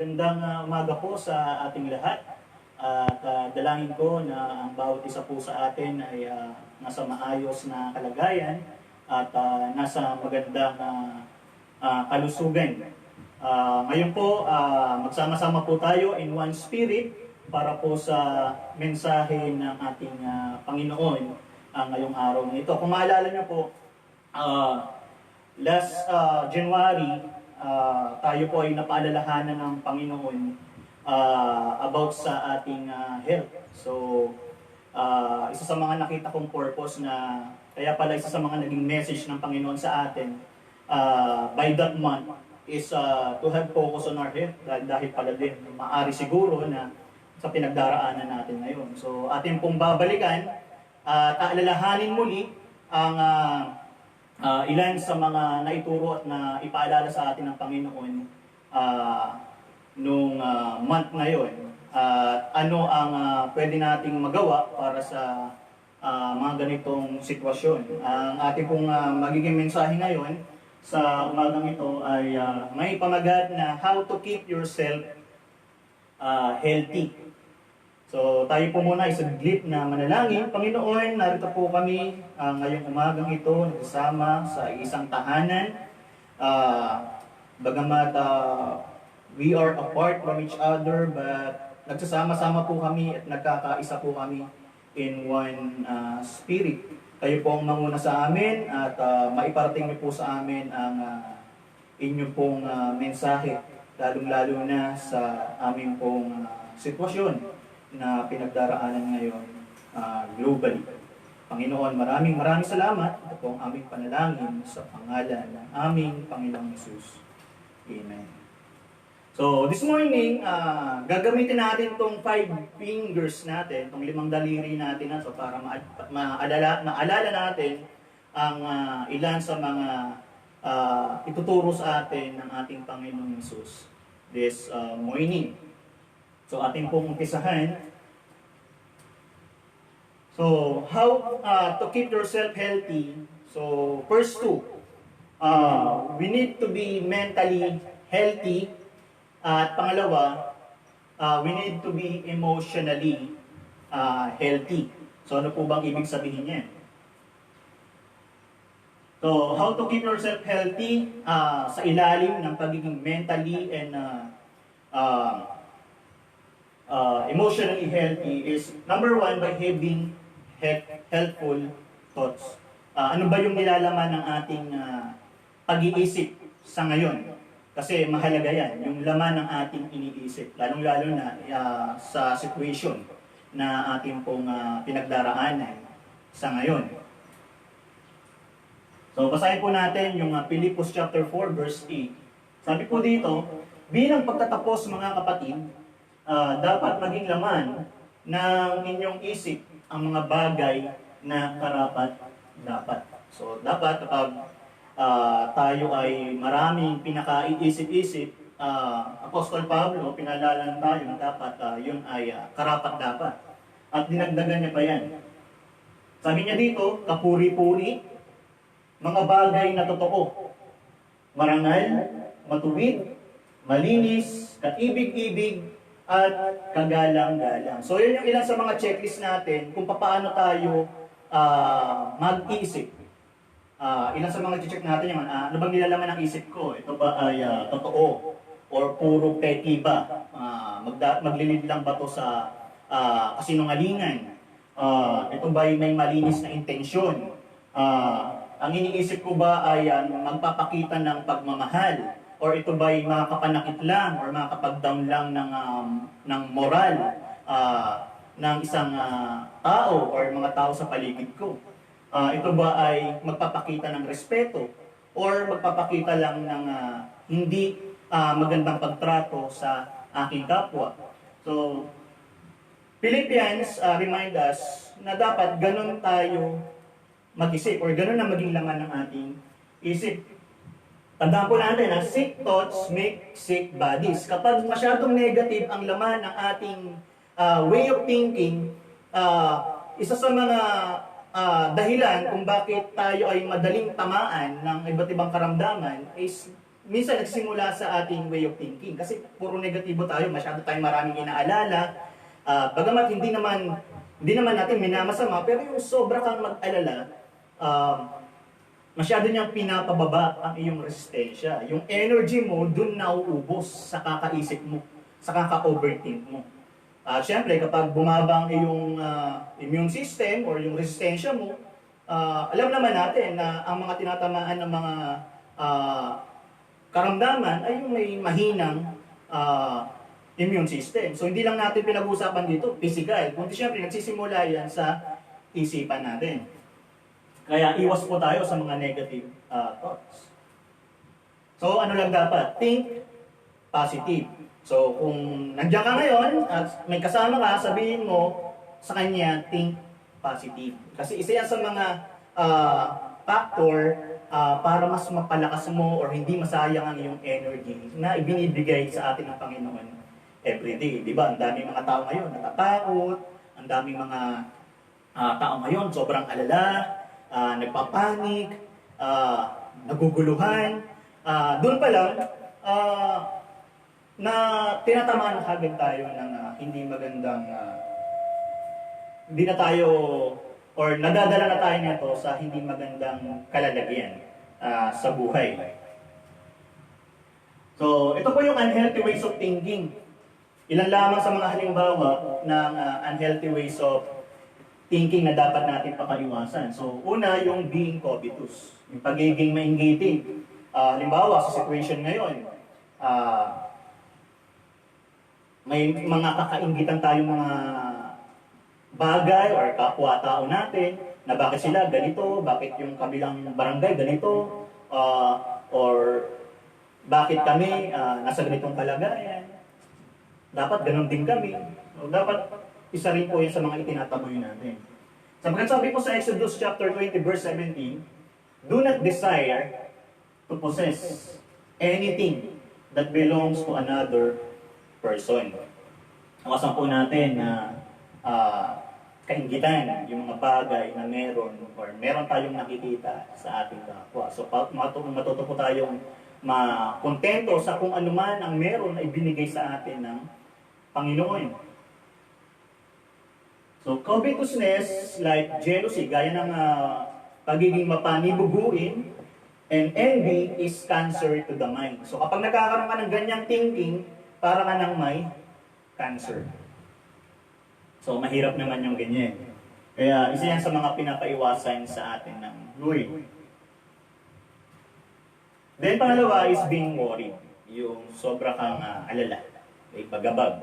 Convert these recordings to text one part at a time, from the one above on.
Magandang umaga po sa ating lahat. At dalangin ko na ang bawat isa po sa atin ay nasa maayos na kalagayan at nasa magandang kalusugan. Ngayon po, magsama-sama po tayo in one spirit para po sa mensahe ng ating Panginoon ngayong araw na ito. Kung maalala niyo po, last January, tayo po ay napaalalahanan ng Panginoon about sa ating health. So, isa sa mga nakita kong purpose na, kaya pala isa sa mga naging message ng Panginoon sa atin by that month is to have focus on our health. Dahil pala din, maaari siguro na sa pinagdaraanan natin ngayon. So, atin pong babalikan at aalalahanin muli ang ilan sa mga naituro at na ipaalala sa atin ng Panginoon nung month na yun. Ano ang pwede nating magawa para sa mga ganitong sitwasyon. Ang ating pong magiging mensahe ngayon sa umagang ito ay may pamagat na how to keep yourself healthy. So tayo po muna isaglit na manalangin. Panginoon, narito po kami ngayong umagang ito, nagsasama sa isang tahanan. Bagamat we are apart from each other, but nagsasama-sama po kami at nagkakaisa po kami in one spirit. Kayo po ang manguna sa amin at maiparating niyo po sa amin ang inyong pong mensahe, lalong-lalo na sa aming pong sitwasyon na pinagdaraanan ngayon globally. Panginoon, maraming salamat. Ito po ang aming panalangin sa pangalan ng aming Panginoong Hesus. Amen. So, this morning, gagamitin natin itong 5 fingers natin, itong 5 daliri natin na so para maalala natin ang ilan sa mga ituturo sa atin ng ating Panginoong Hesus this morning. So, ating pong umpisahan. So, how to keep yourself healthy? So, first two, we need to be mentally healthy. At pangalawa, we need to be emotionally healthy. So, ano po bang ibig sabihin niyan? So, how to keep yourself healthy sa ilalim ng pagiging mentally and emotionally healthy is number 1 by having helpful thoughts. Ano ba yung nilalaman ng ating pag-iisip sa ngayon? Kasi mahalaga yan, yung laman ng ating iniisip, lalong-lalo na sa situation na ating pong pinagdaraanan sa ngayon. So, basahin po natin yung Pilipos chapter 4 verse 8. Sabi po dito, bilang pagtatapos mga kapatid, dapat maging laman ng inyong isip ang mga bagay na karapat-dapat. So, dapat kapag tayo ay maraming pinaka-iisip-isip, Apostol Pablo, pinalalan tayo na dapat yun ay karapat-dapat. At dinagdagan niya pa yan. Sabi niya dito, kapuri-puri, mga bagay na totoo, marangal, matuwid, malinis, kaibig-ibig, at kagalang-galang. So, yun yung ilan sa mga checklist natin kung paano tayo mag-iisip. Ilan sa mga check natin yung ano bang nilalaman ng isip ko? Ito ba ay totoo? Or puro petty ba? Maglilid lang ba to sa kasinungalingan? Ito ba ay may malinis na intensyon? Ang iniisip ko ba ay magpapakita ng pagmamahal? Or ito ba ay makapanakit lang or makapag-down lang ng moral ng isang tao or mga tao sa paligid ko? Ito ba ay magpapakita ng respeto or magpapakita lang ng hindi magandang pagtrato sa aking kapwa? So, Philippians remind us na dapat ganun tayo mag-isip or ganun na maging laman ng ating isip. Tandaan po natin na sick thoughts make sick bodies. Kapag masyadong negative ang laman ng ating way of thinking, isa sa mga dahilan kung bakit tayo ay madaling tamaan ng iba't ibang karamdaman is minsan nagsimula sa ating way of thinking. Kasi puro negatibo tayo, masyado tayong maraming inaalala. Bagamat hindi naman natin minamasama, pero yung sobra kang mag-alala, masyado niyang pinapababa ang iyong resistensya. Yung energy mo, dun nauubos sa kakaisip mo, sa kaka-overthink mo. Siyempre, kapag bumaba ang iyong immune system or yung resistensya mo, alam naman natin na ang mga tinatamaan ng mga karamdaman ay yung may mahinang immune system. So hindi lang natin pinag-uusapan dito, physical, kundi siyempre nagsisimula yan sa isipan natin. Kaya iwas po tayo sa mga negative thoughts. So ano lang dapat? Think positive. So kung nandiyan ka ngayon at may kasama ka, sabihin mo sa kanya, think positive. Kasi isa yan sa mga factor para mas mapalakas mo or hindi masayang ang iyong energy na ibinibigay sa atin ng Panginoon everyday. Di ba? Ang daming mga tao ngayon natatakot, ang daming mga tao ngayon sobrang alala, nagpapanik, naguguluhan. Doon pa lang, na tinatamaan na kagad tayo ng hindi magandang, hindi na tayo, or nadadala na tayo nito sa hindi magandang kalalagyan sa buhay. So, ito po yung unhealthy ways of thinking. Ilan lamang sa mga halimbawa ng unhealthy ways of thinking na dapat natin pakaiwasan. So, una, yung being covetous. Yung pagiging maingiting. Halimbawa, sa situation ngayon, may mga kakaingitan tayong mga bagay or kapwa-tao natin na bakit sila ganito, bakit yung kabilang barangay ganito, or bakit kami nasa ganitong kalagayan. Dapat ganun din kami. O dapat isa rin po yan sa mga itinataboy natin. Sapagkat sabi po sa Exodus chapter 20 verse 17, do not desire to possess anything that belongs to another person. Nakasan po natin na kaingitan, yung mga bagay na meron tayong nakikita sa ating kapwa. So matuto po tayong makontento sa kung ano man ang meron na ibinigay sa atin ng Panginoon. So covetousness, like jealousy, gaya ng pagiging mapanibuguin, and envy is cancer to the mind. So kapag nagkakaroon ka ng ganyang thinking, para ka nang may cancer. So mahirap naman yung ganyan. Kaya isa yan sa mga pinapaiwasan sa atin ng Lord. Then pangalawa is being worried. Yung sobra kang alala. May pagabag.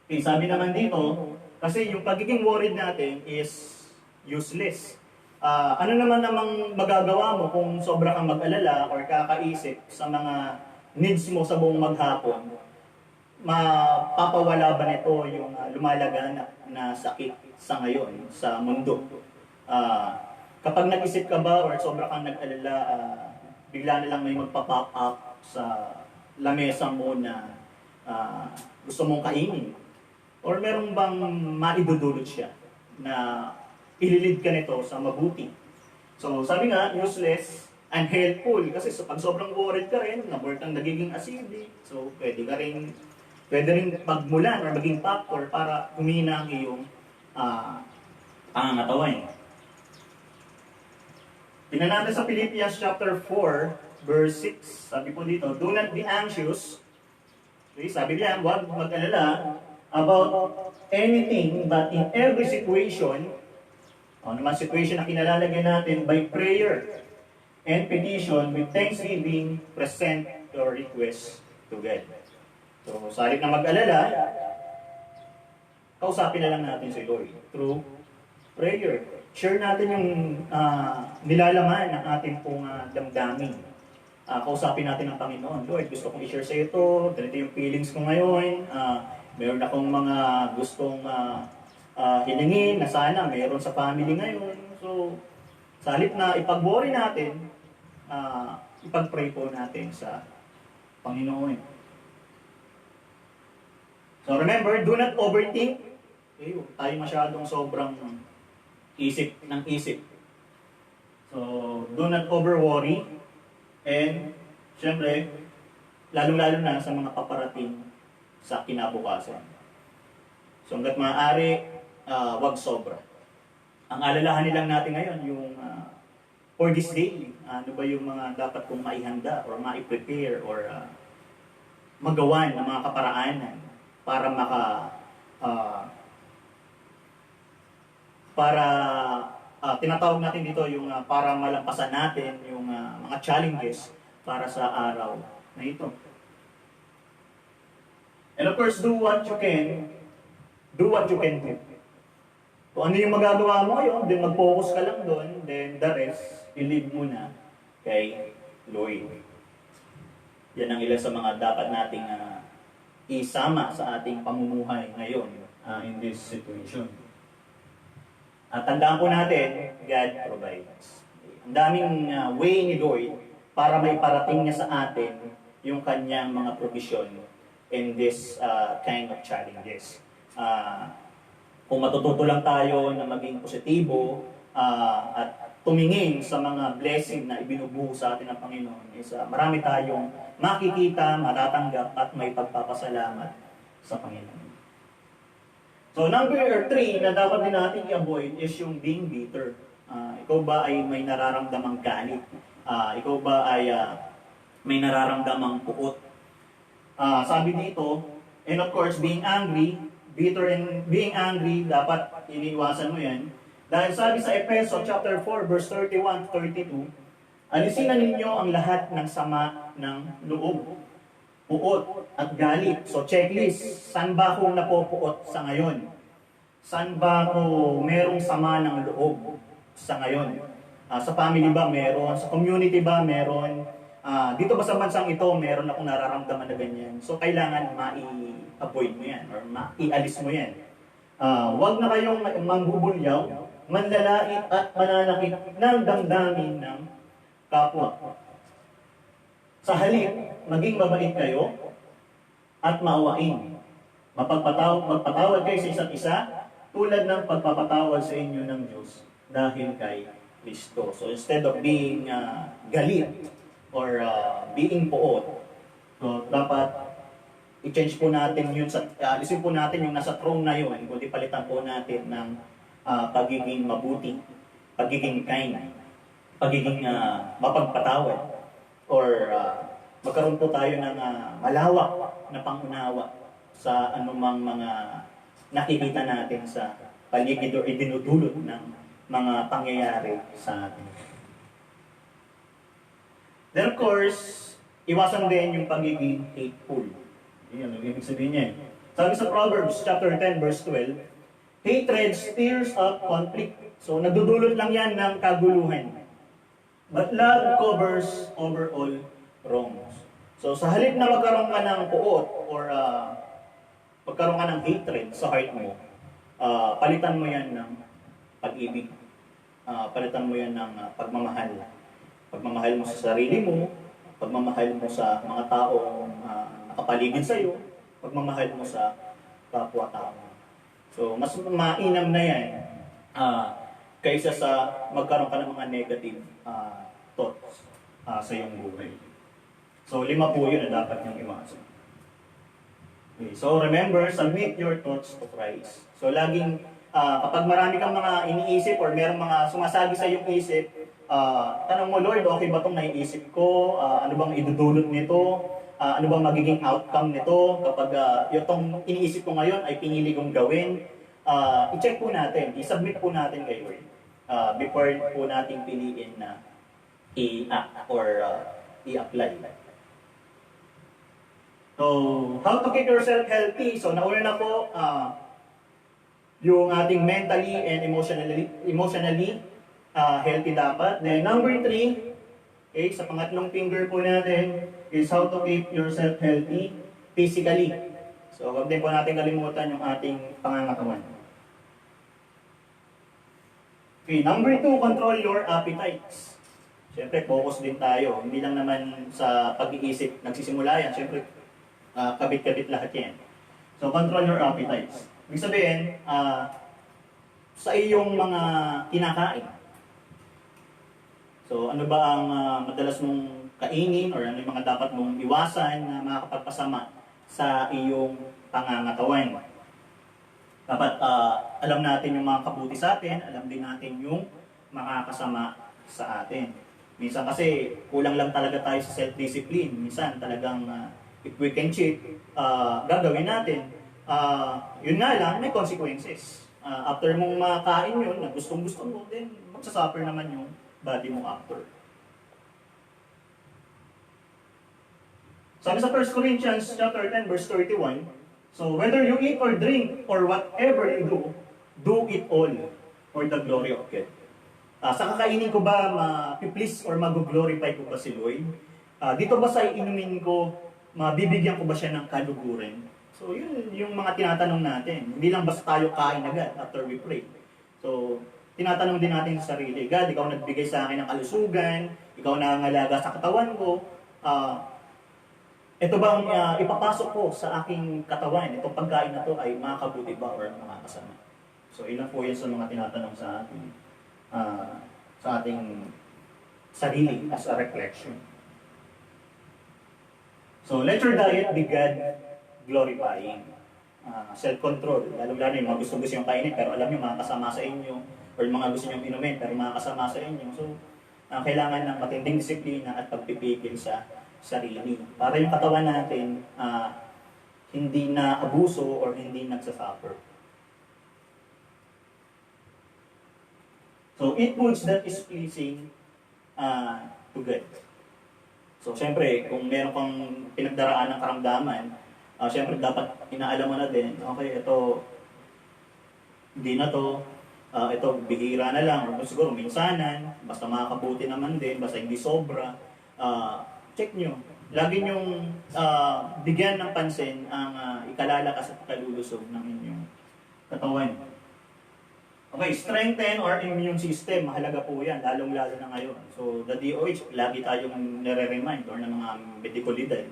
Okay, sabi naman dito, kasi yung pagiging worried natin is useless. Ano naman namang magagawa mo kung sobra kang mag-alala or kakaisip sa mga needs mo sa buong maghapon? Mapapawala ba nito yung lumalaganap na sakit sa ngayon, sa mundo? Kapag nag-isip ka ba or sobra kang nag-alala, bigla na lang may magpa-pop up sa lamesa mo na gusto mong kainin? Or meron bang maidudulot siya na ililid ka nito sa mabuti? So sabi nga, useless, unhelpful. Kasi pag sobrang worried ka rin, kang nagiging acidic. So pwede rin pagmulan or maging factor para humina ang iyong pangangatawan. Tingnan natin sa Philippians chapter 4, verse 6. Sabi po dito, do not be anxious. Okay, sabi niya, huwag mag-alala about anything, but in every situation, naman situation na kinalalagyan natin, by prayer and petition, with thanksgiving, present your request to God. So, sa halip na mag-alala, kausapin na lang natin si Lord through prayer. Share natin yung nilalaman ng ating pong damdamin. Kausapin natin ang Panginoon. Lord, gusto kong i-share sa ito. Ganito yung feelings ko ngayon. Meron akong mga gustong hilingin na sana meron sa family ngayon. So, sa halip na ipag-worry natin, ipag-pray po natin sa Panginoon. So remember, do not overthink. Tayo masyadong sobrang isip ng isip. So, do not over-worry And, syempre, lalong-lalo na sa mga paparating sa kinabukasan. So hanggat maaari, wag sobra. Ang alalahanin lang natin ngayon, yung for this day, ano ba yung mga dapat kong maihanda or mai-prepare or magawan ng mga kaparaanan para tinatawag natin dito yung para malampasan natin yung mga challenges para sa araw na ito. And of course, do what you can do. Kung ano yung magagawa mo ngayon, then mag-focus ka lang doon, then the rest, i-leave mo na kay Lord. Yan ang ilan sa mga dapat nating isama sa ating pamumuhay ngayon in this situation. At tandaan po natin, God provides. Ang daming way ni Lord para may parating niya sa atin yung kanyang mga provision in this kind of challenges. Kung matututo lang tayo na maging positibo at tumingin sa mga blessing na ibinubuhos sa atin ng Panginoon, marami tayong makikita, matatanggap at may pagpapasalamat sa Panginoon. So number 3 na dapat din natin i-avoid is yung being bitter. Ikaw ba ay may nararamdamang galit? Ikaw ba ay may nararamdamang puot? Sabi dito, and of course, being angry, bitter and being angry, dapat iniiwasan mo yan. Dahil sabi sa Efeso chapter 4, verse 31-32, alisin na ninyo ang lahat ng sama ng loob, puot at galit. So checklist, saan ba akong napopuot sa ngayon? Saan ba ako merong sama ng loob sa ngayon? Sa family ba meron? Sa community ba meron? Dito ba sa bansang ito, meron akong nararamdaman na ganyan. So, kailangan mai-avoid mo yan or mai-alis mo yan. Huwag na kayong mangbubulyaw, manlalait at mananakit ng damdamin ng kapwa. Sa halip, maging mabait kayo at maawain. Magpatawad kayo sa isa't isa tulad ng pagpapatawad sa inyo ng Diyos dahil kay Kristo. So, instead of being galit, or being poot. So, dapat i-change po natin yun, alisin po natin yung nasa throne na yun, kundi palitan po natin ng pagiging mabuti, pagiging kind, pagiging mapagpatawad, or magkaroon po tayo ng malawak na pangunawa sa anumang mga nakikita natin sa paligid o idinudulot ng mga pangyayari sa atin. Then of course, iwasan din yung pagiging hateful. Yan ang ibig sabihin niya. Sabi sa Proverbs chapter 10 verse 12, hatred stirs up conflict. So nadudulot lang yan ng kaguluhan. But love covers over all wrongs. So sa halip na magkaroon ka ng puot or magkaroon ka ng hatred sa heart mo, palitan mo yan ng pag-ibig. Palitan mo yan ng pagmamahal. Pagmamahal mo sa sarili mo, pagmamahal mo sa mga taong nakapaligid sa iyo, pagmamahal mo sa kapwa-tao. So, mas mainam na yan kaysa sa magkaroon ka ng mga negative thoughts sa iyong buhay. So, 5 po yun na dapat niyong iwasan. Okay, so, remember, submit your thoughts to Christ. So, laging kapag marami kang mga iniisip or merong mga sumasagi sa iyong isip, tanong mo, Lord, okay ba itong naiisip ko? Ano bang idudulot nito? Ano bang magiging outcome nito? Kapag itong iniisip ko ngayon ay pinili kong gawin, i-check po natin, i-submit po natin kay Lord before po natin piliin na i-act or i-apply. So, how to keep yourself healthy? So, nauna na po yung ating mentally and emotionally healthy dapat. Then number 3, okay, sa pangatlong finger po natin is how to keep yourself healthy physically. So, huwag din po natin kalimutan yung ating pangangatawan. Okay, number 2, control your appetites. Siyempre, focus din tayo. Hindi lang naman sa pag-iisip nagsisimula yan. Siyempre, kabit-kabit lahat yan. So, control your appetites. Ibig sabihin, sa iyong mga kinakain. So, ano ba ang madalas mong kainin or ano yung mga dapat mong iwasan na makakapagpasama sa iyong pangangatawan. Dapat alam natin yung mga kabuti sa atin, alam din natin yung makakasama sa atin. Minsan kasi kulang lang talaga tayo sa self-discipline. Minsan talagang if we can cheat, gagawin natin. Yun nga lang, may consequences. After mong makain yun, na gustong-gusto mo, then magsasuffer naman yung body mo after. Sabi sa 1 Corinthians chapter 10 verse 31, so whether you eat or drink or whatever you do it all for the glory of God. Sa kakainin ko ba ma-please or mag-glorify ko ba si Lord? Dito ba sa inumin ko, mabibigyan ko ba siya ng kaluguran? So yun yung mga tinatanong natin. Hindi lang basta tayo kain agad after we pray. So tinatanong din natin sa sarili, God, ikaw nagbigay sa akin ng kalusugan, ikaw nangangalaga sa katawan ko, ito bang ipapasok ko sa aking katawan, itong pagkain na to ay makakabuti ba or makakasama? So ilan po yan sa mga tinatanong sa atin, sa ating sarili as a reflection. So let your diet be God glorifying. Self-control, lalo-lalo yung mga gusto yung kainin pero alam nyo makakasama sa inyo, or mga gusto nyo inumin pero makakasama sa inyo. So kailangan ng matinding disiplina at pagpipigil sa sarili para yung katawan natin hindi na abuso or hindi nagsasuffer. So eat foods that is pleasing to God. So syempre kung meron kang pinagdaraan ng karamdaman, syempre dapat inaalam mo na din, okay, ito hindi na to, ito bihira na lang, or siguro minsanan, basta makakabuti naman din, basta hindi sobra. Check nyo. Lagi nyong bigyan ng pansin ang ikalalakas at kalulusog ng inyong katawan. Okay, strengthen our immune system. Mahalaga po yan, lalong-lalo na ngayon. So, the DOH, lagi tayong nire-remind or ng mga medikolidad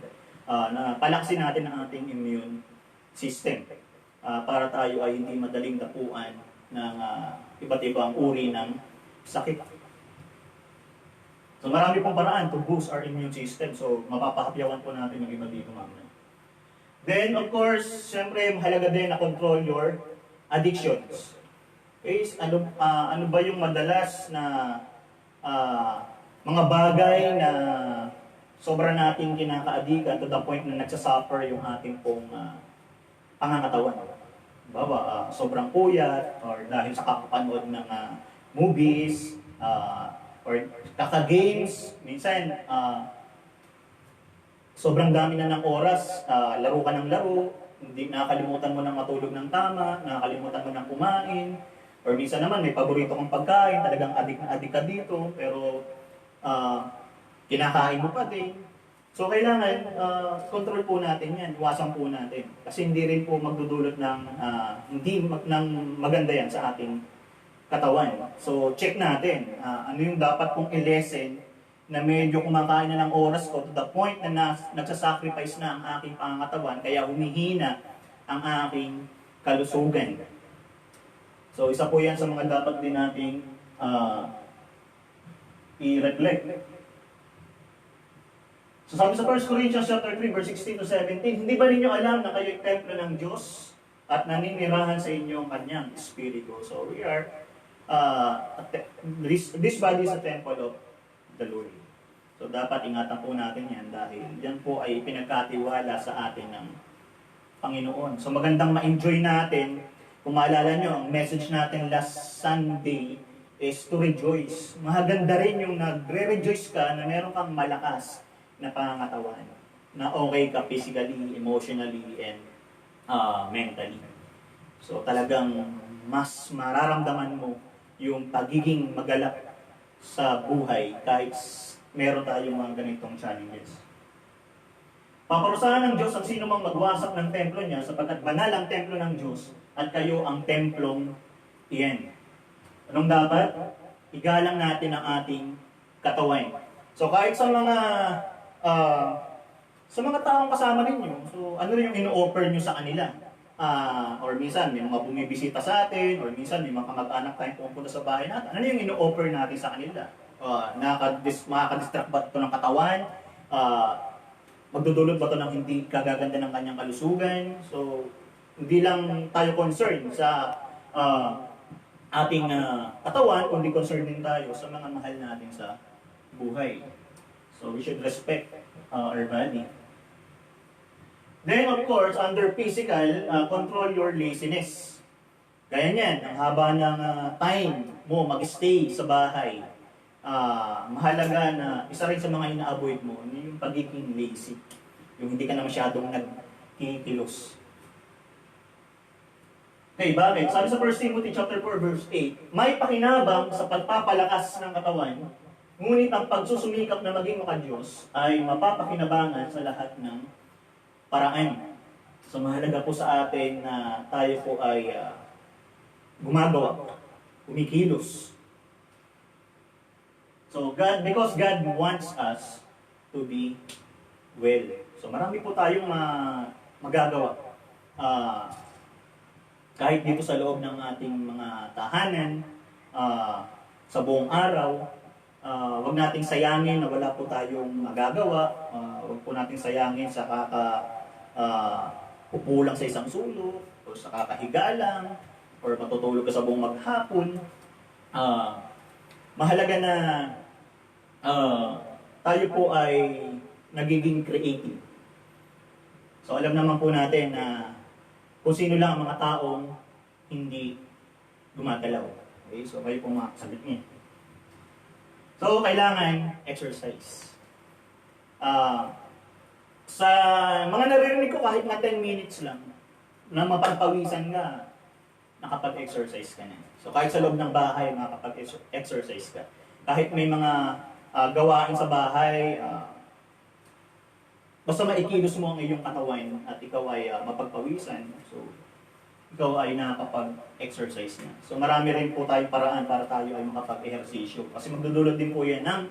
na palaksin natin ang ating immune system para tayo ay hindi madaling dapuan ng iba't ibang uri ng sakit. So marami pong paraan to boost our immune system. So mapapahapyawan po natin yung iba dito mamaya. Then of course, syempre mahalaga din na control your addictions. Okay, ano ba yung madalas na mga bagay na sobra nating kinakaadikan to the point na nagsasuffer yung ating pong pangangatawan. Bawa, sobrang puyat or dahil sa kakapanood ng movies, or kaka-games, minsan sobrang dami na ng oras, laro ka ng laro, hindi nakakalimutan mo ng matulog ng tama, nakakalimutan mo ng kumain, or minsan naman may paborito kang pagkain, talagang adik na adik ka dito, pero kinakain mo pa din. So kailangan control po natin yan, iwasan po natin. Kasi hindi rin po magdudulot ng ng maganda yan sa ating katawan. So, check natin ano yung dapat kong i-lessen na medyo kumakain na ng oras ko to the point na nagsasacrifice na ang aking pangangatawan kaya humihina ang aking kalusugan. So, isa po yan sa mga dapat din nating i-reflect. So, sabi sa 1 Corinthians chapter 3, verse 16 to 17, hindi ba ninyo alam na kayo'y templo ng Diyos at naninirahan sa inyong kanyang Espiritu? So, we are this body is a temple of the Lord. So dapat ingatan po natin yan dahil yan po ay pinagkatiwala sa atin ng Panginoon. So magandang ma-enjoy natin. Kung maalala nyo, ang message natin last Sunday is to rejoice. Maganda rin yung nagre-rejoice ka na meron kang malakas na pangangatawan. Na okay ka physically, emotionally, and mentally. So talagang mas mararamdaman mo yung pagiging magalak sa buhay kahit meron tayong mga ganitong challenges. Paparusahan ng Diyos ang sino mang magwasak ng templo niya sapagkat banal ang templo ng Diyos at kayo ang templong iyan. Anong dapat? Igalang natin ang ating katawan. So kahit sa mga taong kasama ninyo, so ano rin yung ino-offer nyo sa kanila? Or minsan may mga bumibisita sa atin, or minsan may mga kamag-anak tayong pumunta sa bahay natin. Ano yung ino-offer natin sa kanila? Makakadistract ba ito ng katawan? Magdudulot ba ito ng hindi kagaganda ng kanyang kalusugan? So, hindi lang tayo concerned sa ating katawan, kundi concerned din tayo sa mga mahal natin sa buhay. So, we should respect our body. Then, of course, under physical, control your laziness. Gaya niyan, ang haba ng time mo mag-stay sa bahay. Mahalaga na isa rin sa mga ina-avoid mo, yung pagiging lazy. Yung hindi ka na masyadong nagkikilos. Okay, bakit? Sabi sa 1 Timothy chapter 4, verse 8, may pakinabang sa pagpapalakas ng katawan, ngunit ang pagsusumikap na maging makadiyos ay mapapakinabangan sa lahat ng paraan. So mahalaga po sa atin na tayo po ay gumagawa, kumikilos. So because God wants us to be well. So marami po tayong magagawa. Kahit dito sa loob ng ating mga tahanan, sa buong araw, wag nating sayangin na wala po tayong magagawa. Wag po nating sayangin sa upo lang sa isang sulok, o sa kakahiga lang, or matutulog ka sa buong maghapon. Mahalaga na tayo po ay nagiging creative. So alam naman po natin na kung sino lang ang mga taong hindi gumagalaw. Okay? So kayo po makakasabit niya. So kailangan exercise. Sa mga naririnig ko kahit na 10 minutes lang na mapagpawisan ka, nakapag-exercise ka na. So kahit sa loob ng bahay, makakapag-exercise ka. Kahit may mga gawain sa bahay, basta maikilos mo ang iyong katawan at ikaw ay mapagpawisan, so ikaw ay nakakapag-exercise na. So marami rin po tayong paraan para tayo ay makapag-ehersisyo. Kasi magdudulot din po yan ng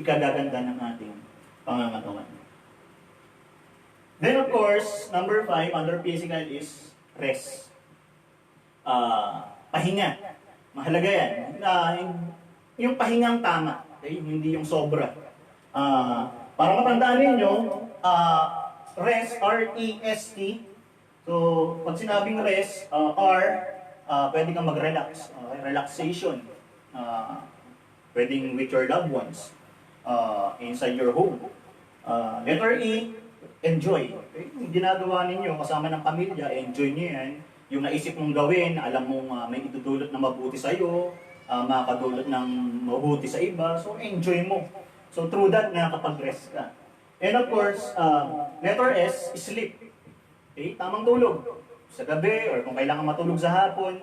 ikagaganda ng ating pangangatawan. Then of course, number 5 under physical is rest. Pahinga. Mahalaga yan. Yung pahingang tama, okay? Hindi yung sobra. Para matandaan ninyo, rest, R-E-S-T. So, pag sinabing rest, pwede kang mag-relax. Relaxation. Pwedeng with your loved ones. Inside your home. Letter E, enjoy. Okay? Yung ginagawa ninyo kasama ng pamilya, enjoy nyo yan. Yung naisip mong gawin, alam mong may itudulot na mabuti sa'yo, makakadulot ng mabuti sa iba, so enjoy mo. So through that, nakakapag-rest ka. And of course, letter S, sleep. Okay? Tamang tulog. Sa gabi, or kung kailangan matulog sa hapon,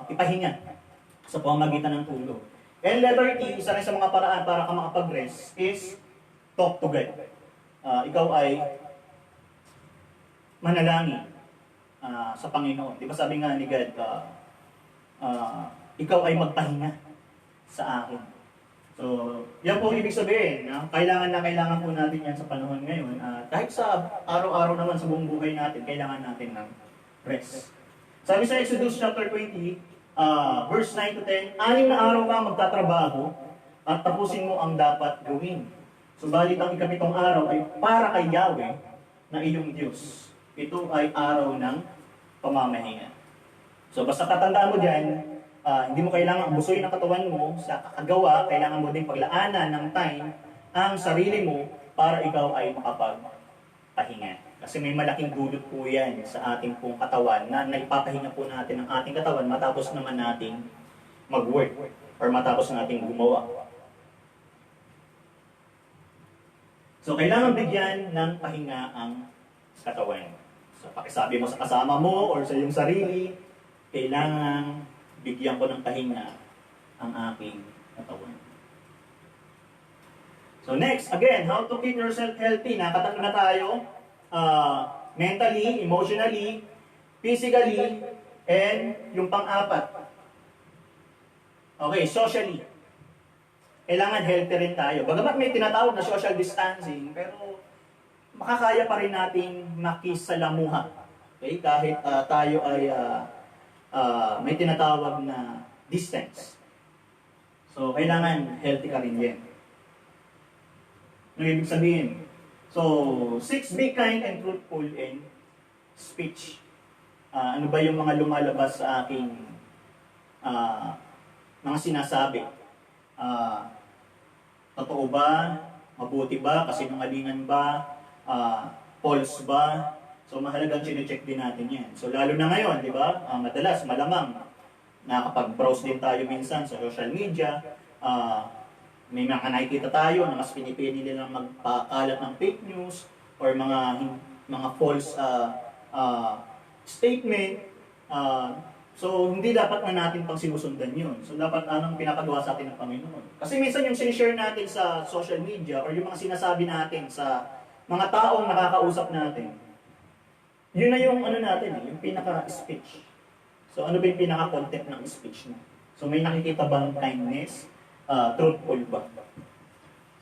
ipahinga sa pamamagitan ng tulog. And letter T, isa rin sa mga paraan para ka makapag-rest is talk to God. Ikaw ay manalangin sa Panginoon. Di ba sabi nga ni God, ikaw ay magpahinga sa akin. So, yan po ibig sabihin. Kailangan po natin yan sa panahon ngayon. Kahit sa araw-araw naman sa buong buhay natin, kailangan natin ng rest. Sabi sa Exodus chapter 20, verse 9 to 10, 6 na araw ka magtatrabaho at tapusin mo ang dapat gawin. Subalit ang ikapitong araw ay para kay Yahweh na iyong Diyos. Ito ay araw ng pamamahinga. So basta tatandaan mo dyan, hindi mo kailangan abusuin ang katawan mo sa kakagawa, kailangan mo din paglaanan ng time ang sarili mo para ikaw ay makapagpahinga. Kasi may malaking dulot po yan sa ating pong katawan na naipapahinga po natin ang ating katawan matapos naman nating mag-work or matapos nating gumawa. So, kailangan bigyan ng pahinga ang katawan. So, pakisabi mo sa kasama mo or sa iyong sarili, kailangan bigyan ko ng pahinga ang aking katawan. So, next, again, how to keep yourself healthy. Nakatatlo na tayo. Mentally, emotionally, physically, and yung pang-apat. Okay, socially. Kailangan healthy rin tayo. Bagamat may tinatawag na social distancing, pero makakaya pa rin nating makisalamuha. Okay? Kahit tayo ay may tinatawag na distance. So, kailangan healthy ka rin din. Ano ibig sabihin? So, 6 be kind and truthful in speech. Ano ba yung mga lumalabas sa aking mga sinasabi? Totoo ba? Mabuti ba? Kasinungalingan ba? False ba? So, mahalagang chine-check din natin yan. So, lalo na ngayon, di ba? Madalas, malamang, nakapag-browse din tayo minsan sa social media. May mga nakikita tayo na mas pinipili nilang magpakalat ng fake news or mga false statement. So, hindi dapat na natin pang sinusundan yun. So, dapat anong pinakagawa sa atin ng Panginoon. Kasi minsan yung sinishare natin sa social media or yung mga sinasabi natin sa mga taong nakakausap natin, yun na yung ano natin, yung pinaka-speech. So, ano ba yung pinaka-content ng speech mo? So, may nakikita bang kindness? Truthful ba?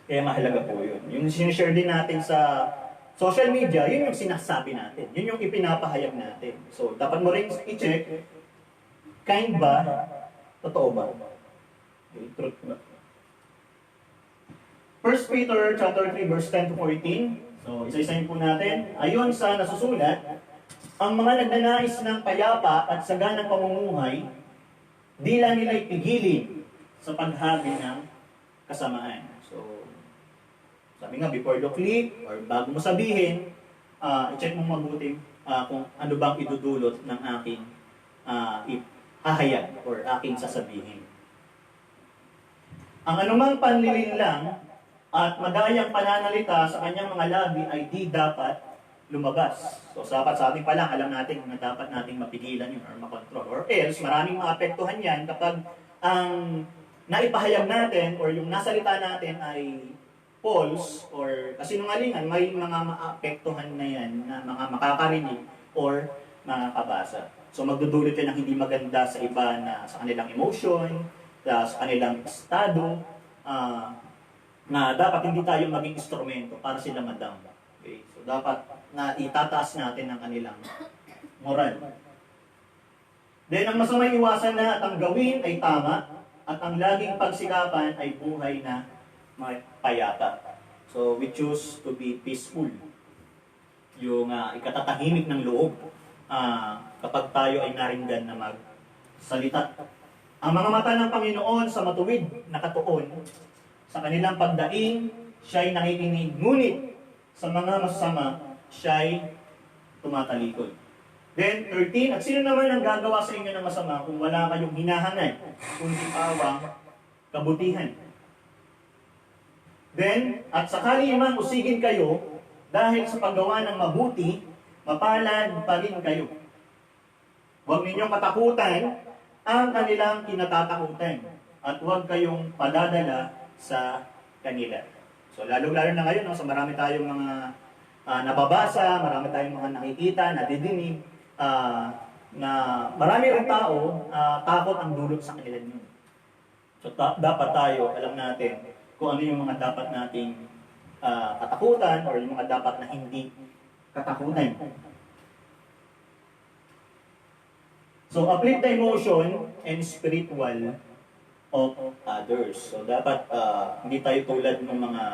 Kaya mahalaga po yun. Yung sinishare din natin sa social media, yun yung sinasabi natin. Yun yung ipinapahayag natin. So, dapat mo rin i-check, kind ba? Totoo ba? Okay, truth ba? 1 Peter chapter 3 verse 10 to 14. So, isa-isahin po natin. Ayon sa nasusulat, ang mga nagnanais ng payapa at saganang pamumuhay, di lang nila'y pigilin sa paghabi ng kasamaan. So, sabi nga, before you click, or bago mo sabihin, i-check mo mabuti kung ano bang idudulot ng aking hahayag or aking sasabihin. Ang anumang panlilinlang at magayang pananalita sa kanyang mga labi ay di dapat lumabas. So, dapat sa ating pa lang, alam natin na dapat nating mapigilan yun or makontrol. Or else, maraming maapektuhan yan kapag ang naipahayag natin or yung nasalita natin ay false or kasinungalingan, may mga maapektuhan na yan na mga makakarinig or makakabasa. So, magdudulot yan ng hindi maganda sa iba na sa kanilang emotion, sa kanilang estado, na dapat hindi tayo maging instrumento para sila madamba. Okay? So, dapat na itataas natin ang kanilang moral. Then, ang masamang iwasan na at ang gawin ay tama at ang laging pagsikapan ay buhay na payapa. So, we choose to be peaceful. Yung ikatatahimik ng loob kapag tayo ay naringgan na magsalita. Ang mga mata ng Panginoon sa matuwid na katuon, sa kanilang pagdaing, siya'y nakikinig. Ngunit sa mga masama, siya'y tumatalikod. Then, 13, at sino naman ang gagawa sa inyo ng masama kung wala kayong hinahangad, kundi pawang kabutihan? Then, at sakali man usigin kayo, dahil sa paggawa ng mabuti, mapalad pa rin kayo. Huwag ninyong katakutan ang kanilang kinatatakutan, at huwag kayong padadala sa kanila. So, lalo-lalo na ngayon, so marami tayong mga nababasa, marami tayong mga nakikita, nadidinig, na marami rin tao, takot ang dulot sa kanila yun. So, dapat tayo, alam natin kung ano yung mga dapat nating katakutan or yung mga dapat na hindi katakutan. So, uplift the emotion and spiritual of others. So, dapat hindi tayo tulad ng mga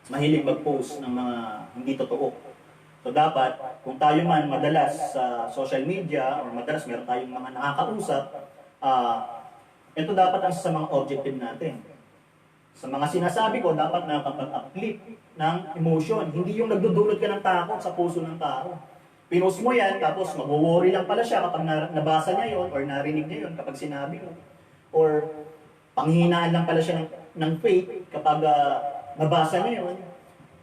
mahilig mag-post ng mga hindi totoo. So, dapat, kung tayo man madalas sa social media or madalas meron tayong mga nakakausap, ito dapat ang sa mga objective natin. Sa mga sinasabi ko, dapat nakapag-uplift ng emotion. Hindi yung nagdudulot ka ng takot sa puso ng tao. Pinost mo yan, tapos mag-worry lang pala siya kapag nabasa niya yon or narinig niya yon kapag sinabi mo. Or panghinaan lang pala siya ng faith kapag nabasa niya yon.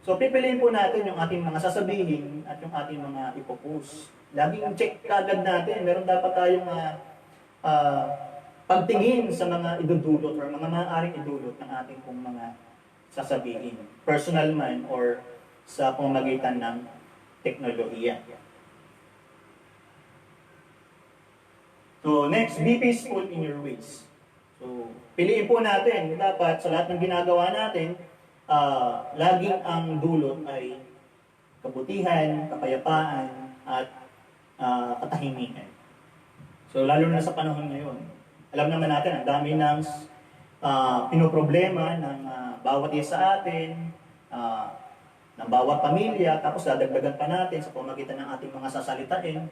So, pipiliin po natin yung ating mga sasabihin at yung ating mga ipopost. Laging check kagad natin. Meron dapat tayong pagtingin sa mga idudulot or mga maaaring idulot ng ating pong mga sasabihin. Personal man or sa pamamagitan ng teknolohiya. So, next, be peaceful in your ways. So, piliin po natin, dapat sa lahat ng ginagawa natin, laging ang dulot ay kabutihan, kapayapaan, at katahimikan. So, lalo na sa panahon ngayon, alam naman natin, ang dami ng pinoproblema ng bawat isa sa atin, ah, ng bawat pamilya, tapos dadagdagan pa natin sa pamagitan ng ating mga sasalitain,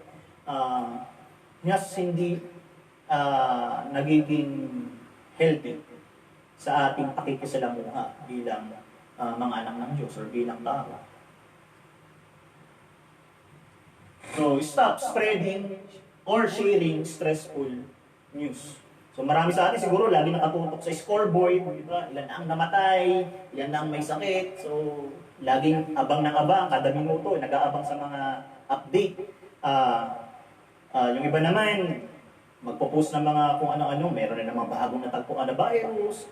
yes, hindi nagiging healthy sa ating pakikisalamuha bilang mga anak ng Diyos or bilang tao. So, stop spreading or sharing stressful news. So, marami sa atin siguro lagi nakatutok sa scoreboard, di ba? Ilan na ang namatay, ilan na ang may sakit. So, laging abang ng abang, kada minuto, nag-aabang sa mga update. Yung iba naman, magpo-post ng mga kung ano-ano, meron na namang bagong natagpuan na virus.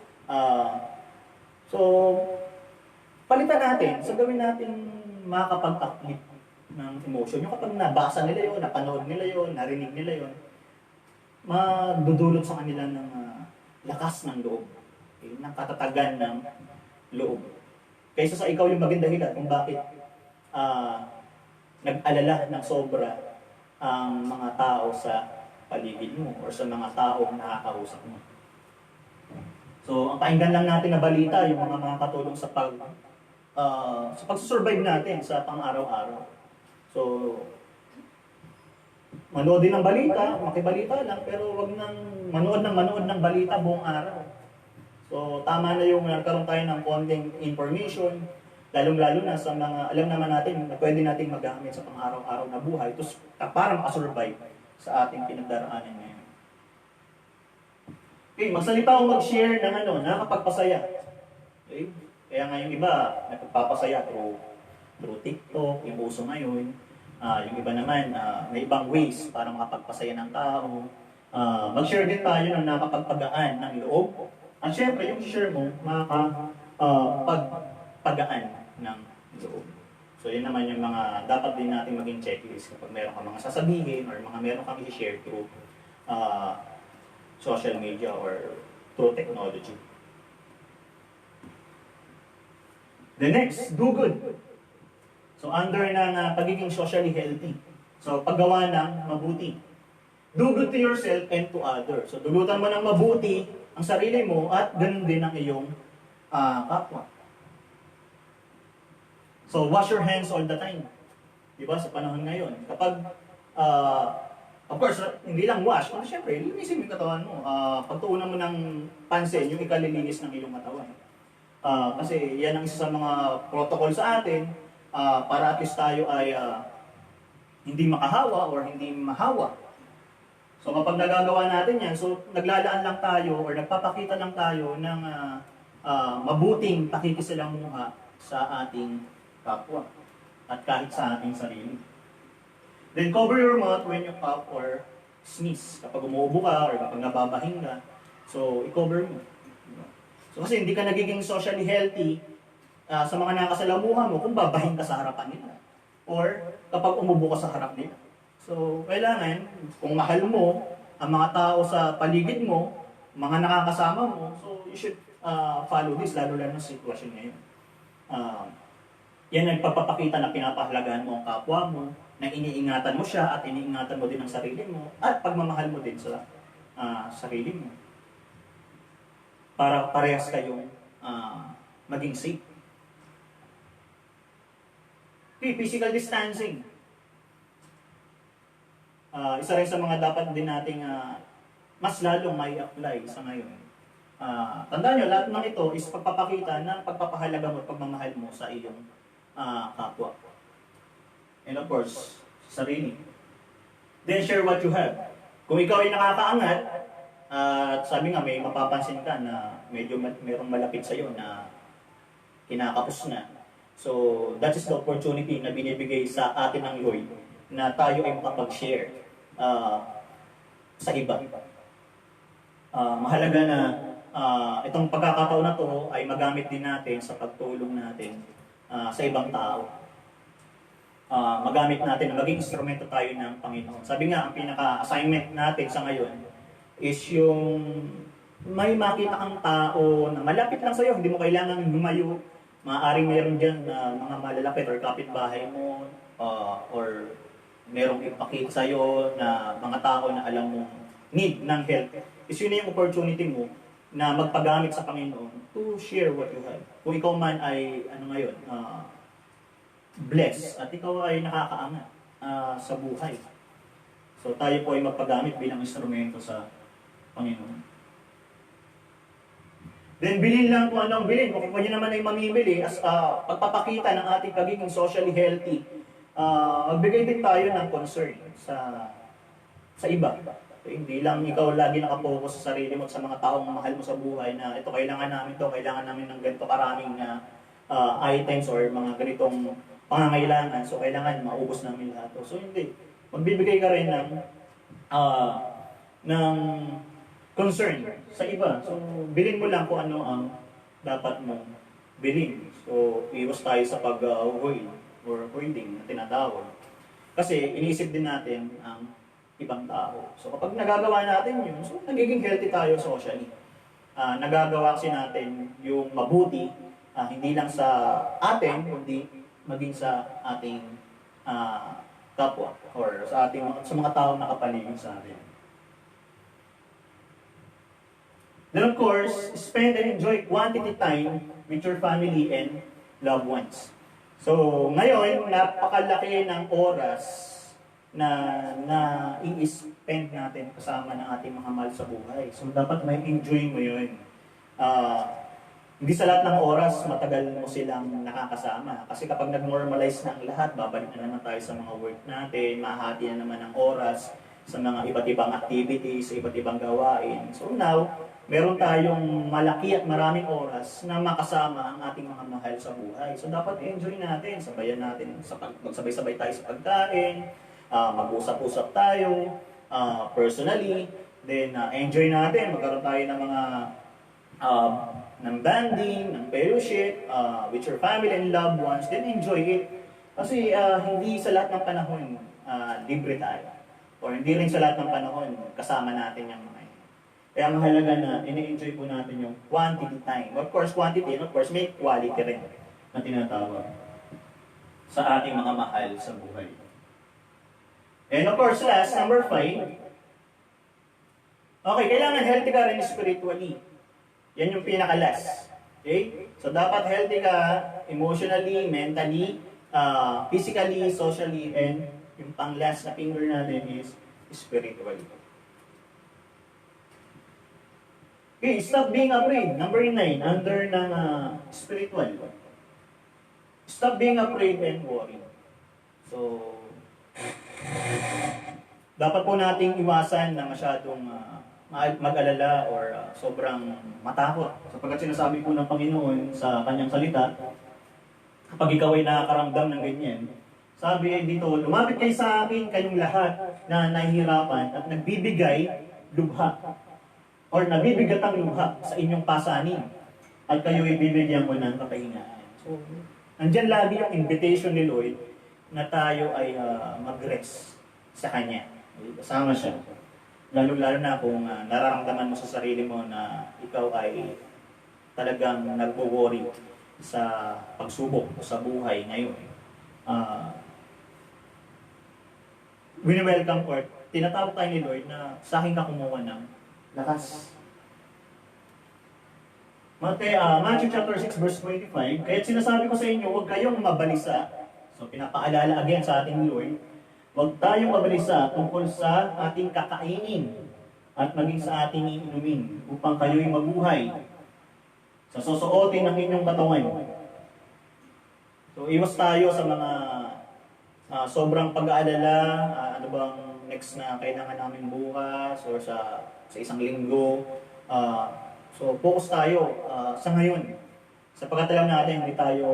So, palitan natin, so gawin natin makakapag-uplift ng emotion. Yung kapag nabasa nila yun, napanood nila yun, narinig nila yun, madudulot sa kanila ng lakas ng loob, okay? Ng katatagan ng loob. Kaysa sa ikaw yung maging dahilan kung bakit nag-alala ng sobra ang mga tao sa paligid mo or sa mga taong nakakausap mo. So, ang pakinggan lang natin na balita, yung mga katulong sa pagsusurvive natin sa pang-araw-araw. So, manood din ng balita, makibalita lang, pero wag nang manood ng balita buong araw. So, tama na yung nagkaroon tayo ng konting information, lalong-lalo na sa mga, alam naman natin na pwede nating magamit sa pang-araw-araw na buhay para makasurvive sa ating pinagdaraanan ngayon. Okay, magsalita o mag-share ng nakakapagpasaya. Okay? Kaya nga yung iba, nagpapasaya through TikTok, yung uso ngayon. Yung iba naman, may ibang ways para makapagpasaya ng tao. Mag-share din tayo ng nakapagpagaan ng loob. At syempre, yung share mo, makakapagpagaan ng loob. So, yun naman yung mga dapat din natin maging checklist kapag meron kang mga sasabihin or meron kang i-share through social media or through technology. The next, do good. So, under ng pagiging socially healthy. So, paggawa ng mabuti. Do good to yourself and to others. So, dulutan mo ng mabuti ang sarili mo at ganun din ang iyong kapwa. So, wash your hands all the time. Diba? Sa panahon ngayon. Kapag, of course, hindi lang wash, kundi syempre, linisin mo yung katawan mo. Pagtuunan mo ng pansin, yung ikalilinis ng iyong katawan. Kasi yan ang isa sa mga protocol sa atin, para at least tayo ay hindi makahawa or hindi mahawa. So kapag nagagawa natin yan, so naglalaan lang tayo or nagpapakita lang tayo ng mabuting pakikisalamuha sa ating kapwa at kahit sa ating sarili. Then cover your mouth when you cough or sneeze. Kapag umuubo ka or kapag nababahing ka, so i-cover mo. So kasi hindi ka nagiging socially healthy sa mga nakasalamuha mo kung babahin ka sa harapan nila or kapag umubo ka sa harap nila. So, kailangan, kung mahal mo ang mga tao sa paligid mo, mga nakakasama mo, so you should follow this, lalo-lalo sa sitwasyon ngayon. Yan nagpapakita na pinapahalagahan mo ang kapwa mo, na iniingatan mo siya at iniingatan mo din ang sarili mo, at pagmamahal mo din sa sarili mo. Para parehas kayong maging safe. Physical distancing. Isa rin sa mga dapat din nating mas lalong may apply sa ngayon. Tandaan nyo, lahat ng ito is pagpapakita ng pagpapahalaga mo at pagmamahal mo sa iyong kapwa. And of course, sarili. Then share what you have. Kung ikaw ay nakakaangat, at sabi nga may mapapansin ka na medyo merong malapit sa iyo na kinakapos na. So, that is the opportunity na binibigay sa atin ng Lord na tayo ay makapag-share sa iba. Mahalaga na itong pagkakataon na to ay magamit din natin sa pagtulong natin sa ibang tao. Magamit natin na maging instrumento tayo ng Panginoon. Sabi nga, ang pinaka-assignment natin sa ngayon is yung may makita kang tao na malapit lang sa'yo, hindi mo kailangan lumayo. Maaaring meron dyan na mga malalapit or kapitbahay mo or merong ipakita sa'yo na mga tao na alam mong need ng help. Is yun yung opportunity mo na magpagamit sa Panginoon to share what you have. Kung ikaw man ay, ngayon, blessed at ikaw ay nakakaangat sa buhay. So tayo po ay magpagamit bilang instrumento sa Panginoon. Then bilhin lang kung anong bilhin. Kung nyo naman ay mamimili as pagpapakita ng ating pagiging socially healthy, magbigay din tayo ng concern sa iba. So, hindi lang ikaw lagi nakapokus sa sarili mo at sa mga taong mahal mo sa buhay na ito kailangan namin ng ganito karaming items or mga ganitong pangangailangan. So kailangan maubos namin lahat. So hindi. Magbibigay ka rin ng concern sa iba. So bilhin mo lang kung ano ang dapat mong bilhin. So iwas tayo sa pag-avoid or avoiding na tinatawag. Kasi iniisip din natin ang ibang tao. So kapag nagagawa natin yun, so nagiging healthy tayo socially. Nagagawa kasi natin yung mabuti, hindi lang sa atin, kundi maging sa ating kapwa or sa mga taong nakapaligid sa atin. Then of course, spend and enjoy quantity time with your family and loved ones. So ngayon, napakalaki ng oras na i-spend natin kasama ng ating mga mahal sa buhay. So dapat may enjoy mo yun. Hindi sa lahat ng oras matagal mo silang nakakasama. Kasi kapag nag-normalize na ang lahat, babalik na naman tayo sa mga work natin, mahati na naman ang oras sa mga iba't ibang activities, sa iba't ibang gawain. So now, meron tayong malaki at maraming oras na makasama ang ating mga mahal sa buhay. So dapat enjoy natin, sabayan natin, magsabay-sabay tayo sa pagkain, mag-usap-usap tayo, personally, then enjoy natin, magkaroon tayo ng mga ng banding, ng fellowship, with your family and loved ones, then enjoy it. Kasi hindi sa lahat ng panahon libre tayo. Or hindi rin sa lahat ng panahon kasama natin yung mga yun. Kaya mahalaga na ini-enjoy po natin yung quantity time. Of course, quantity, and of course, may quality rin na tinatawag sa ating mga mahal sa buhay. And of course, last, number 5. Okay, kailangan healthy ka rin spiritually. Yan yung pinaka-last. Okay? So, dapat healthy ka emotionally, mentally, physically, socially, and yung pang-last na finger natin is spiritually. Okay, stop being afraid. Number 9, under ng spiritual. Stop being afraid and worried. So, dapat po nating iwasan na masyadong mag-alala or sobrang matakot. Sapagkat sinasabi po ng Panginoon sa kanyang salita, kapag ikaw ay nakakaramdam ng ganyan, sabi dito, lumapit kayo sa akin kayong lahat na nahihirapan at nagbibigay lubha or nabibigatang lubha sa inyong pasanin at kayo ay bibigyan ko ng kapahingaan. So, nandyan lagi yung invitation ni Lord na tayo ay mag-rest sa Kanya. Kasama siya. Lalo-lalo na kung nararamdaman mo sa sarili mo na ikaw ay talagang nagwo-worry sa pagsubok o sa buhay ngayon. Wini-welcome or tinatawag tayo ni Lord na sa akin ka kumuha ng lakas. Matthew chapter 6 verse 25, kaya sinasabi ko sa inyo, huwag kayong mabalisa. So pinapaalala again sa ating Lord, huwag tayong mabalisa tungkol sa ating kakainin at maging sa ating iinumin upang kayo'y mabuhay sa susuotin ng inyong katawan. So iwas tayo sa mga sobrang pag-aalala, ano bang next na kailangan namin bukas or sa isang linggo. So focus tayo sa ngayon. Sapagkat alam natin hindi tayo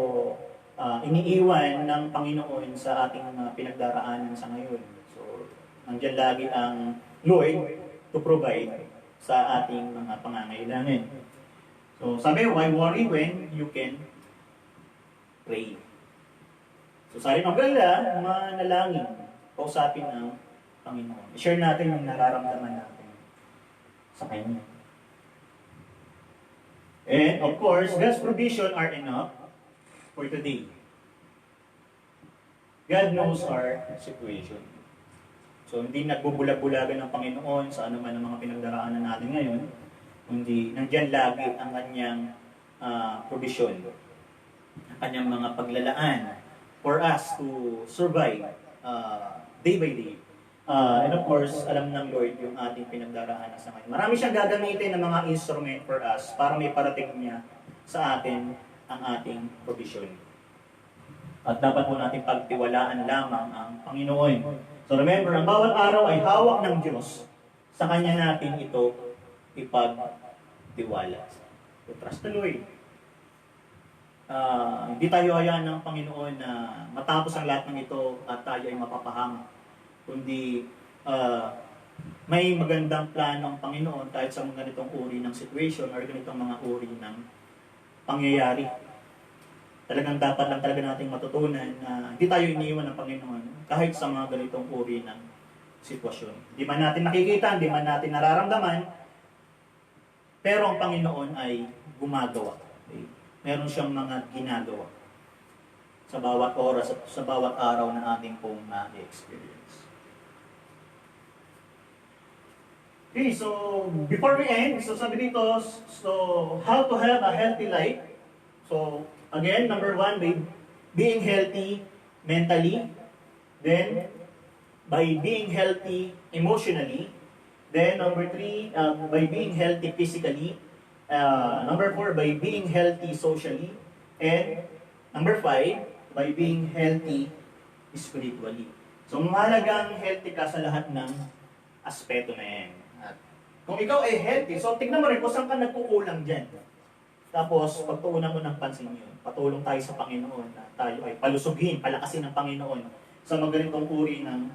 iniiwan ng Panginoon sa ating pinagdaraanan sa ngayon. So, nandiyan lagi ang Lord to provide sa ating mga pangangailangan. So, sabi, why worry when you can pray? So, sabi mag-alala, manalangin, kausapin ng Panginoon. I-share natin yung nararamdaman natin sa Kanya. And, of course, God's provision are enough for today. God knows our situation. So, hindi nagbubulag-bulagan ng Panginoon sa anuman ang mga pinagdaraanan natin ngayon. Kundi nandyan lagi ang kanyang provision, ang kanyang mga paglalaan for us to survive day by day. And of course, alam ng Lord yung ating pinagdaraanan sa ngayon. Marami siyang gagamitin ng mga instrument for us para may parating niya sa atin ang ating provision. At dapat po natin pagtiwalaan lamang ang Panginoon. So remember, ang bawat araw ay hawak ng Diyos. Sa Kanya natin ito ipagtiwala. So trust the Lord. Hindi tayo hayaan ng Panginoon na matapos ang lahat ng ito at tayo ay mapapahama. Kundi may magandang plano ang Panginoon kahit sa mga ganitong uri ng situation or ganitong mga uri ng pangyayari. Talagang dapat lang talaga nating matutunan na hindi tayo iniiwan ng Panginoon kahit sa mga ganitong uri ng sitwasyon. Hindi man natin nakikita, hindi man natin nararamdaman, pero ang Panginoon ay gumagawa. Okay? Meron siyang mga ginagawa sa bawat oras at sa bawat araw na ating pong na-experience. Okay, so before we end, so sabi dito, so how to have a healthy life. So again, number 1, by being healthy mentally, then by being healthy emotionally, then number 3, by being healthy physically, number 4, by being healthy socially, and number 5, by being healthy spiritually. So mahalagang healthy ka sa lahat ng aspeto na yan. At kung ikaw ay healthy, so tignan mo rin kung saan ka nagkukulang dyan. Tapos, pagtuunan mo ng pansin yun, patulong tayo sa Panginoon na tayo ay palusugin, palakasin ng Panginoon sa mga ganitong uri ng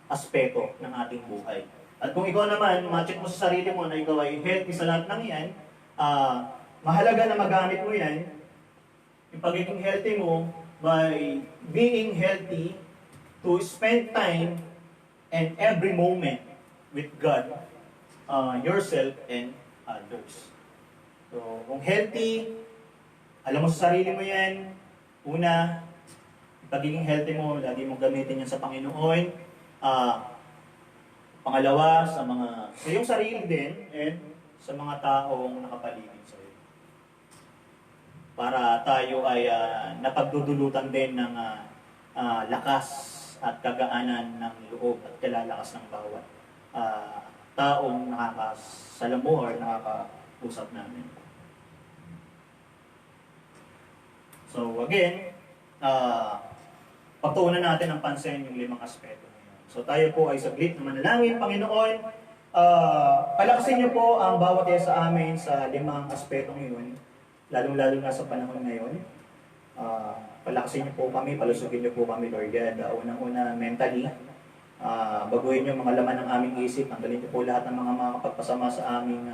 aspeto ng ating buhay. At kung ikaw naman, ma-check mo sa sarili mo na ikaw ay healthy sa lahat ng yan, mahalaga na magamit mo yan, yung pagiging healthy mo by being healthy to spend time and every moment with God, yourself, and others. So, kung healthy, alam mo sa sarili mo yan, una, pagiging healthy mo, lagi mong gamitin yan sa Panginoon. Pangalawa, sa iyong sarili din, and sa mga taong nakapaligid sa iyo. Para tayo ay napagdudulutan din ng lakas at kagaanan ng loob at kalalakas ng bawat taong nakakasalamuha or nakakausap namin. So again, pagtuunan natin ang pansin yung 5 aspeto na yun. So tayo po ay saglit na manalangin. Panginoon, palakasin niyo po ang bawat isa sa amin sa 5 aspetong yun, lalong-lalo na sa panahon ngayon. Palakasin niyo po kami, palusugin niyo po kami, Lord God. Unang-una, mentally, baguhin niyo mga laman ng aming isip, tanggalin niyo po lahat ng mga makapagpasama sa aming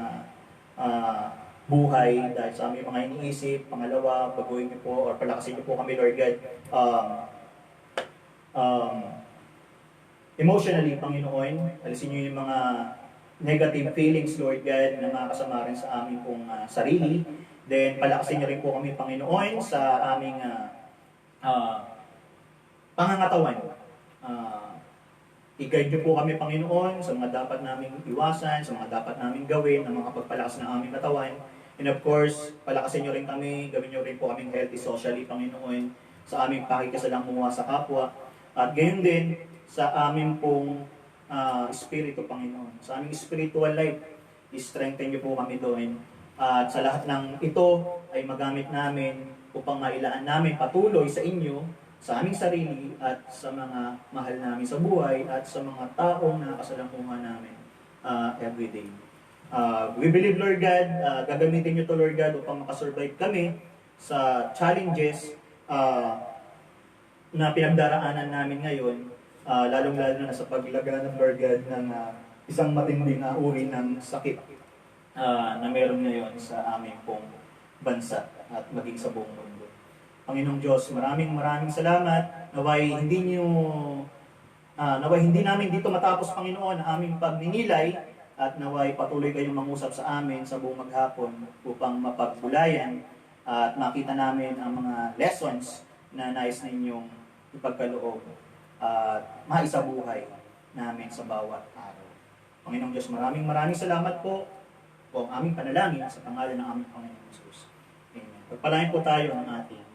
buhay dahil sa aming mga iniisip. Pangalawa, baguhin niyo po or palakasin niyo po kami, Lord God. Emotionally, Panginoon, alisin niyo yung mga negative feelings, Lord God, na makakasama rin sa aming pong sarili. Then, palakasin niyo rin po kami, Panginoon, sa aming pangangatawan. I-guide niyo po kami, Panginoon, sa mga dapat naming iwasan, sa mga dapat naming gawin, na mga pagpalakas ng aming katawan. And of course, palakasin niyo rin kami, gawin niyo rin po kaming healthy socially, Panginoon, sa aming pakikisalamuha sa kapwa. At gayon din, sa aming pong espiritu, Panginoon. Sa aming spiritual life, i-strengthen niyo po kami doon. At sa lahat ng ito ay magamit namin upang mailaan namin patuloy sa inyo, sa aming sarili, at sa mga mahal namin sa buhay, at sa mga taong nakasalamuha namin everyday. We believe, Lord God, gagamitin niyo to, Lord God, upang makasurvive kami sa challenges na pinagdaraanan namin ngayon, lalong-lalo na sa paglaganap, Lord God, ng isang matinding uri ng sakit na meron ngayon sa aming pong bansa at maging sa buong mundo. Panginoong Diyos, maraming salamat. Naway hindi namin dito matapos, Panginoon, ang aming pagninilay, at naway patuloy kayong mangusap sa amin sa buong maghapon upang mapagbulayan at makita namin ang mga lessons na nais ninyong ipagkaloob at maisabuhay namin sa bawat araw. Panginoong Diyos, maraming salamat po po ang aming panalangin sa pangalan ng aming Panginoon Jesus. Amen. Pagpalain po tayo ng ating